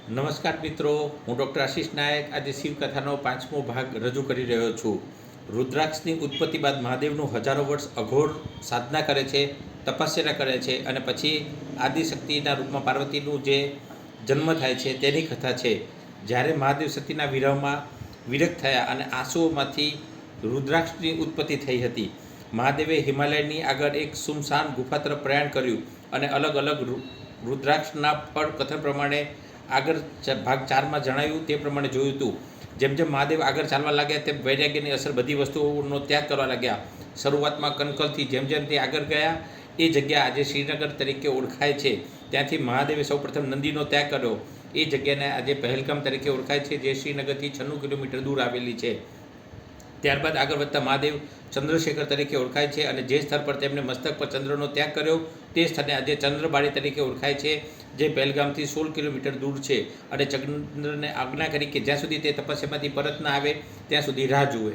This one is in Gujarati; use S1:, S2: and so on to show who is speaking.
S1: નમસ્કાર મિત્રો, હું ડૉક્ટર આશીષ નાયક આજે શિવકથાનો 5મો ભાગ રજૂ કરી રહ્યો છું. રુદ્રાક્ષની ઉત્પત્તિ બાદ મહાદેવનું હજારો વર્ષ અઘોર સાધના કરે છે, તપસ્યા કરે છે અને પછી આદિશક્તિના રૂપમાં પાર્વતીનું જે જન્મ થાય છે તેની કથા છે. જ્યારે મહાદેવ સતીના વિરહમાં વિરક્ત થયા અને આંસુઓમાંથી રુદ્રાક્ષની ઉત્પત્તિ થઈ હતી. મહાદેવે હિમાલયની આગળ એક સુમસાન ગુફા તરફ પ્રયાણ કર્યું અને અલગ અલગ રુદ્રાક્ષના ફળ કથન પ્રમાણે આગળ ભાગ 4માં જણાવ્યું તે પ્રમાણે જોયું હતું. જેમ જેમ મહાદેવ આગળ ચાલવા લાગ્યા તેમ વૈરાગ્યની અસર બધી વસ્તુઓનો ત્યાગ કરવા લાગ્યા. શરૂઆતમાં કનકલથી જેમ જેમ તે આગળ ગયા એ જગ્યા આજે શ્રીનગર તરીકે ઓળખાય છે. ત્યાંથી મહાદેવે સૌપ્રથમ નંદીનો ત્યાગ કર્યો. એ જગ્યાને આજે પહેલગામ તરીકે ઓળખાય છે, જે શ્રીનગરથી 96 કિલોમીટર દૂર આવેલી છે. ત્યારબાદ આગળ વધતા મહાદેવ ચંદ્રશેખર તરીકે ઓળખાય છે અને જે સ્થળ પર તેમણે મસ્તક પર ચંદ્રનો ત્યાગ કર્યો તે સ્થળને આજે ચંદ્રબાડી તરીકે ઓળખાય છે, જે પહેલગામથી 16 કિલોમીટર દૂર છે. અને ચંદ્રને આજ્ઞા કરી કે જ્યાં સુધી તે તપસ્યામાંથી પરત ના આવે ત્યાં સુધી રાહ જુએ.